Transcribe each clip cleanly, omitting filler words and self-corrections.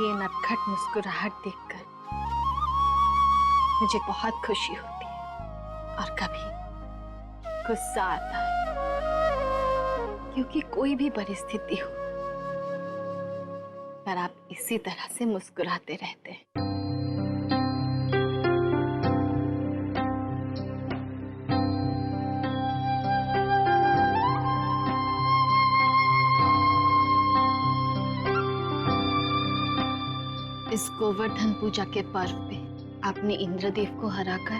आपकी ये नटखट मुस्कुराहट देखकर मुझे बहुत खुशी होती है और कभी गुस्सा आता है, क्योंकि कोई भी परिस्थिति हो पर आप इसी तरह से मुस्कुराते रहते हैं। इस गोवर्धन पूजा के पर्व पे आपने इंद्रदेव को हराकर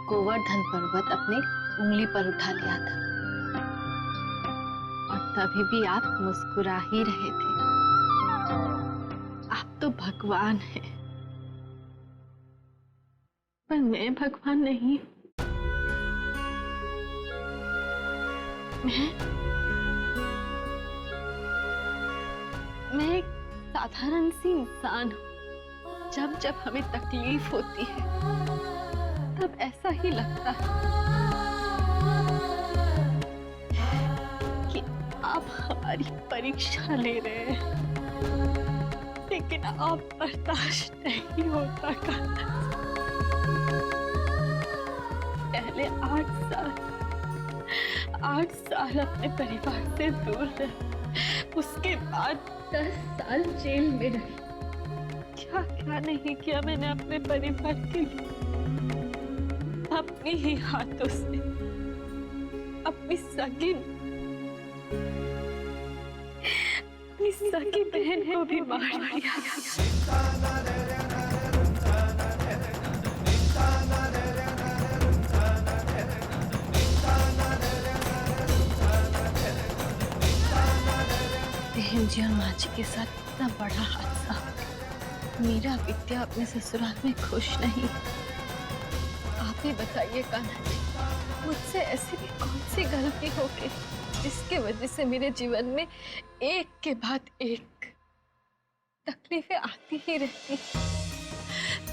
गोवर्धन पर्वत अपने उंगली पर उठा लिया था और तभी भी आप मुस्कुरा ही रहे थे। आप तो भगवान हैं, पर मैं भगवान नहीं हूं। मैं एक साधारण सी इंसान हूं। जब जब हमें तकलीफ होती है तब ऐसा ही लगता है कि आप हमारी परीक्षा ले रहे हैं, लेकिन आप बर्दाश्त नहीं होता करना। पहले 8 साल अपने परिवार से दूर रहे, उसके बाद 10 साल जेल में रही। क्या क्या नहीं किया मैंने अपने परिवार के लिए। अपने ही हाथों से अपनी सगी बहन को भी मार दिया। बहन जी और माँ जी के साथ इतना बड़ा हादसा, मीरा विद्या अपने ससुराल में खुश नहीं। आप ही बताइए कान्हा जी, मुझसे ऐसी भी कौन सी गलती हो गई जिसके वजह से मेरे जीवन में एक के बाद एक तकलीफें आती ही रहती।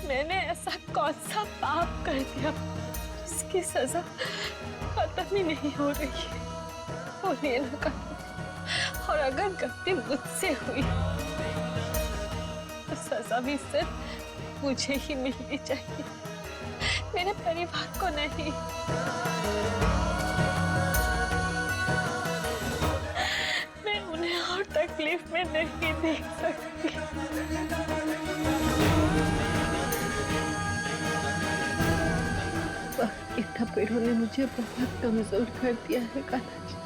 मैंने ऐसा कौन सा पाप कर दिया जिसकी सजा खत्म ही नहीं हो रही है? बोलिए ना कान्हा। और अगर गलती मुझसे हुई तो सजा भी सिर्फ मुझे ही मिलनी चाहिए, मेरे परिवार को नहीं। मैं उन्हें और तकलीफ में नहीं देख सकती। वक्त के थपेड़ों ने मुझे बहुत कमजोर कर दिया है कान्हा जी।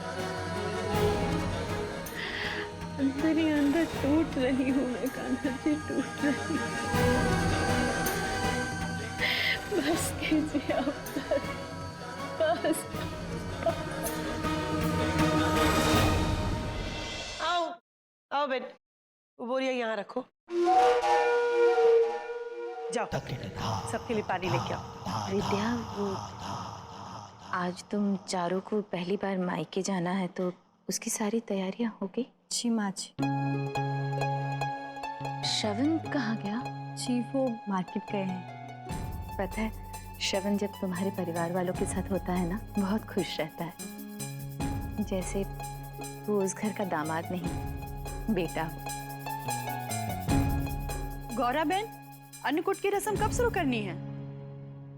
अंदर ही अंदर टूट रही हूँ मैं कान्हा जी, टूट रही। बस कीजिए आप, बस। आओ बेट, वो बोरिया यहाँ रखो। जाओ सबके लिए पानी लेके आओ। विद्या, वो आज तुम चारों को पहली बार मायके जाना है तो उसकी सारी तैयारियां हो गई? जी माँ जी। श्रवण कहाँ गया? जी वो मार्केट गए हैं। पता है, श्रवण जब तुम्हारे परिवार वालों के साथ होता है ना, बहुत खुश रहता है, जैसे वो उस घर का दामाद नहीं, बेटा। गौरा बहन, अन्नकूट की रस्म कब शुरू करनी है?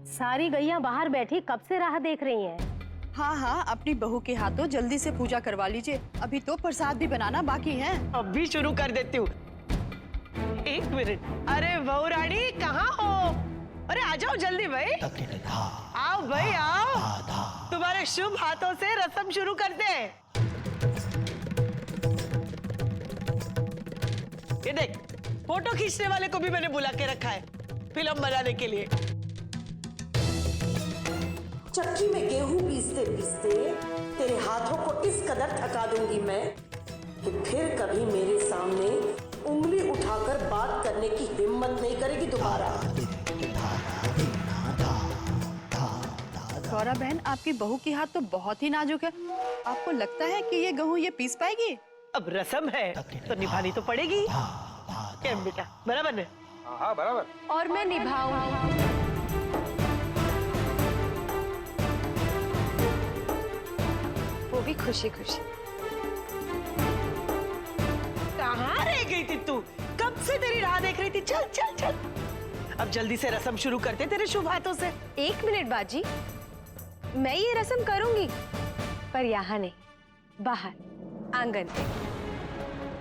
सारी गैया बाहर बैठी कब से राह देख रही हैं। हाँ हाँ, अपनी बहू के हाथों जल्दी से पूजा करवा लीजिए, अभी तो प्रसाद भी बनाना बाकी है। अभी शुरू कर देती हूँ। एक मिनट। अरे बहू रानी कहाँ हो? अरे आ जाओ जल्दी भाई। आओ भाई आओ, तुम्हारे शुभ हाथों से रस्म शुरू करते हैं। ये देख, फोटो खींचने वाले को भी मैंने बुला के रखा है फिल्म बनाने के लिए। चक्की में गेहूं पीसते पीसते तेरे हाथों को इस कदर थका दूंगी मैं कि फिर कभी मेरे सामने उंगली उठाकर बात करने की हिम्मत नहीं करेगी दोबारा। गौरा बहन, आपकी बहू की हाथ तो बहुत ही नाजुक है, आपको लगता है कि ये गेहूं ये पीस पाएगी? अब रस्म है तो निभानी तो पड़ेगी। क्या बेटा, बराबर है? हाँ बराबर। और मैं निभाऊंगी। वो भी खुशी खुशी। कहाँ रह गई थी तू? कब से तेरी राह देख रही थी। चल चल चल, अब जल्दी से रस्म शुरू करते तेरे शुभ हाथों से। 1 मिनट बाजी, मैं ये रस्म करूंगी, पर यहाँ नहीं, बाहर आंगन पे।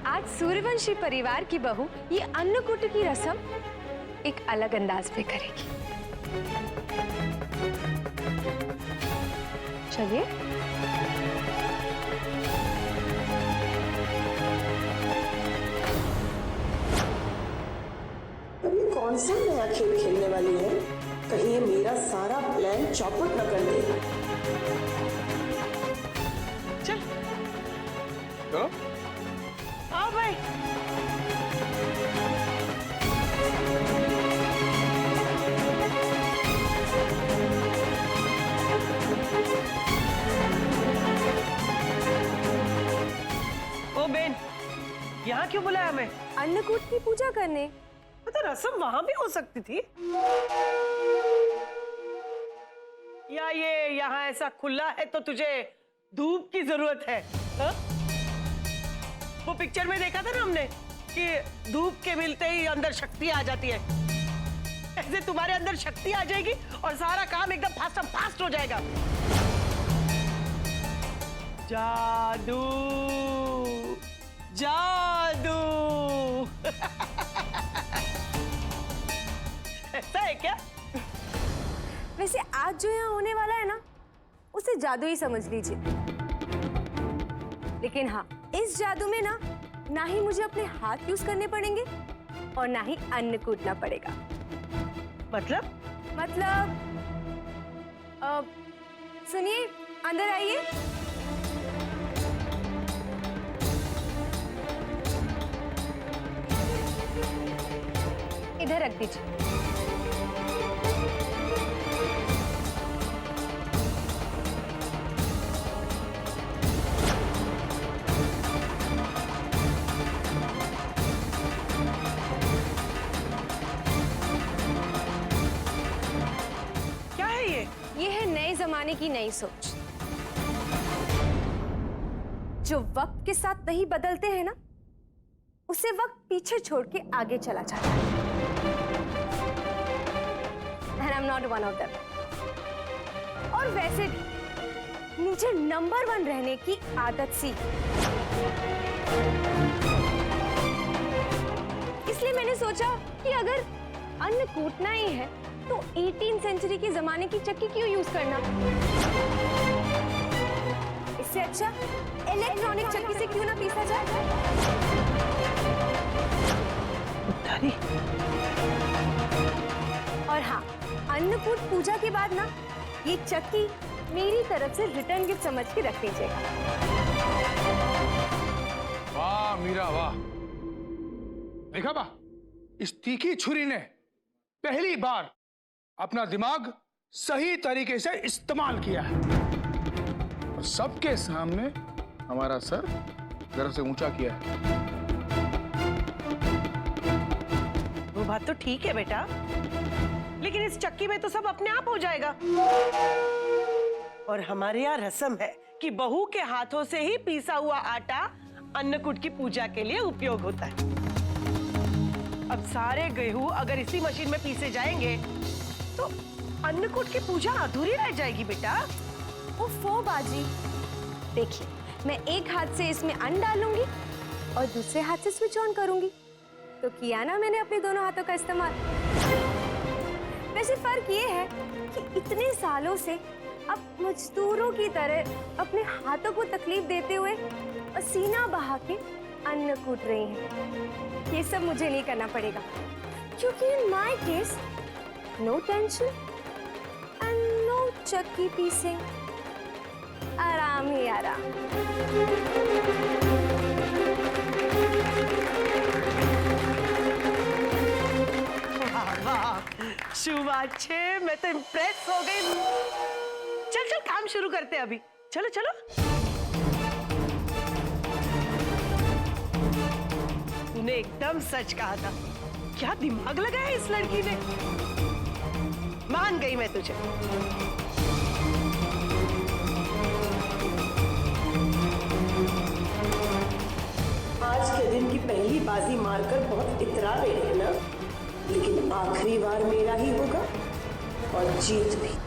आज सूर्यवंशी परिवार की बहू ये अन्नकूट की रस्म एक अलग अंदाज में करेगी। चलिए। अभी कौन सा नया खेल खेलने वाली है? कहीं ये मेरा सारा प्लान चौपट न कर दे। चल आओ भाई। ओ बेन, यहाँ क्यों बुलाया हमें? अन्नकूट की पूजा करने। तो रस्म वहां भी हो सकती थी, या ये यहाँ ऐसा खुला है तो तुझे धूप की जरूरत है? हा? वो पिक्चर में देखा था ना हमने कि धूप के मिलते ही अंदर शक्ति आ जाती है। ऐसे तुम्हारे अंदर शक्ति आ जाएगी और सारा काम एकदम फास्ट हो जाएगा। जादू जादू। ऐसा है क्या? वैसे आज जो यहाँ होने वाला है ना, उसे जादू ही समझ लीजिए। लेकिन हाँ, इस जादू में ना ही मुझे अपने हाथ यूज करने पड़ेंगे और ना ही अन्न कूटना पड़ेगा। मतलब सुनिए, अंदर आइए। इधर रख दीजिए। क्या है ये है नए जमाने की नई सोच। जो वक्त के साथ नहीं बदलते हैं ना, उसे वक्त पीछे छोड़ के आगे चला जाता है। And I'm not one of them. और वैसे भी मुझे नंबर 1 रहने की आदत सी। इसलिए मैंने सोचा कि अगर अन्न कूटना ही है तो 18वीं सेंचुरी के जमाने की चक्की क्यों यूज करना? इससे अच्छा इलेक्ट्रॉनिक चक्की से क्यों ना पीसा जाए? और हाँ, अन्नकूट पूजा के बाद ना ये चक्की मेरी तरफ से रिटर्न गिफ्ट समझ के रख लीजिएगा। वाह मीरा वाह, देखा बा, इस तीखी छुरी ने पहली बार अपना दिमाग सही तरीके से इस्तेमाल किया है और सबके सामने हमारा सर गर्व से ऊंचा किया है। वो बात तो ठीक है बेटा, लेकिन इस चक्की में तो सब अपने आप हो जाएगा। और हमारे यहाँ रस्म है कि बहू के हाथों से ही पीसा हुआ आटा अन्नकूट की पूजा के लिए उपयोग होता है। अब सारे गेहूं अगर इसी मशीन में पीसे जाएंगे तो अन्नकूट की पूजा अधूरी रह जाएगी बेटा। ओफो बाजी, देखिए, मैं एक हाथ से इसमें अन्न डालूंगी और दूसरे हाथ से स्विच ऑन करूंगी, तो किया ना मैंने अपने दोनों हाथों का इस्तेमाल। वैसे फर्क ये है कि इतने सालों से अब मजदूरों की तरह अपने हाथों को तकलीफ देते हुए पसीना बहा के अन्न कूट रही हैं। ये सब मुझे नहीं करना पड़ेगा, क्योंकि in my case no tension and no चक्की पीसिंग, आराम ही आराम। शुभ अच्छे, मैं तो इम्प्रेस हो गई। चल चल काम शुरू करते हैं अभी, चलो चलो। तूने एकदम सच कहा था, क्या दिमाग लगाया इस लड़की ने। मान गई मैं तुझे। आज के दिन दुल्हन की पहली बाजी मारकर बहुत इतरा रहे हैं ना, लेकिन आखिरी बार मेरा ही होगा और जीत भी।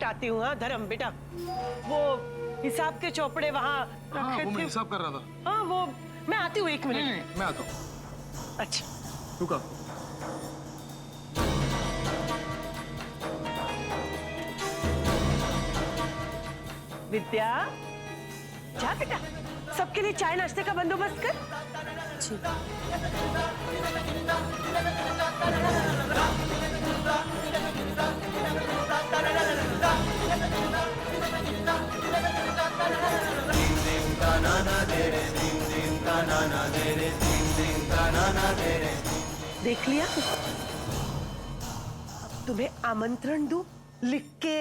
आती हूँ। हाँ धर्म बेटा, वो हिसाब के चौपड़े वहाँ रखे वो थे। मैं हिसाब कर रहा था। हाँ वो मैं आती हूँ 1 मिनट। नहीं, मैं आता हूँ। अच्छा रुका। विद्या, जा बेटा, सबके लिए चाय नाश्ते का बंदोबस्त कर। देख लिया? अब तुम्हें आमंत्रण दूं लिख के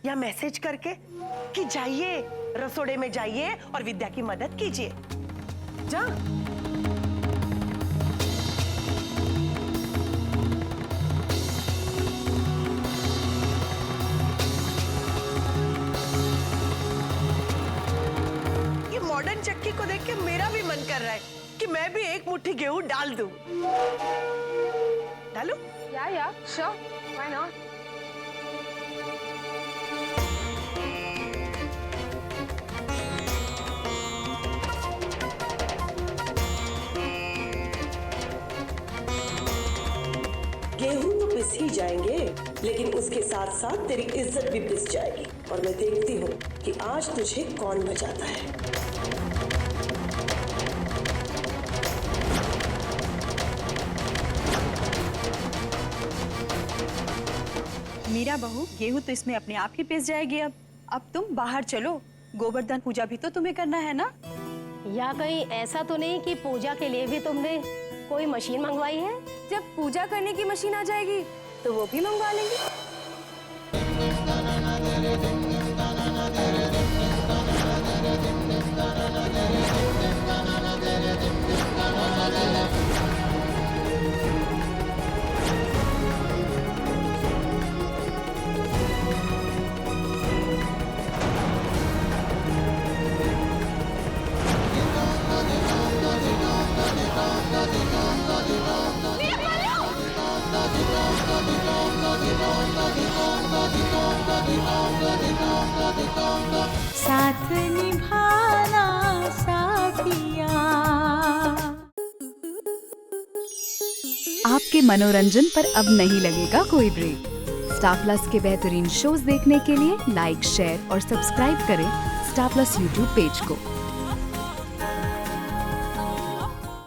या मैसेज करके कि जाइए रसोड़े में जाइए और विद्या की मदद कीजिए। जा। ये मॉडर्न चक्की को देख के मेरा भी मन कर रहा है कि मैं भी एक मुट्ठी गेहूं डाल दूं। डालूं? या श्योर, व्हाई नॉट। गेहूं तो पिस ही जाएंगे, लेकिन उसके साथ साथ तेरी इज्जत भी पिस जाएगी। और मैं देखती हूँ कि आज तुझे कौन बचाता है। मीरा बहू, गेहूं तो इसमें अपने आप ही पिस जाएगी। अब तुम बाहर चलो, गोवर्धन पूजा भी तो तुम्हें करना है ना। या कहीं ऐसा तो नहीं कि पूजा के लिए भी तुमने कोई मशीन मंगवाई है? जब पूजा करने की मशीन आ जाएगी तो वो भी मंगवा लेंगे। साथ निभाना साथिया। आपके मनोरंजन पर अब नहीं लगेगा कोई ब्रेक। स्टार प्लस के बेहतरीन शोज देखने के लिए लाइक, शेयर और सब्सक्राइब करें स्टार प्लस यूट्यूब पेज को।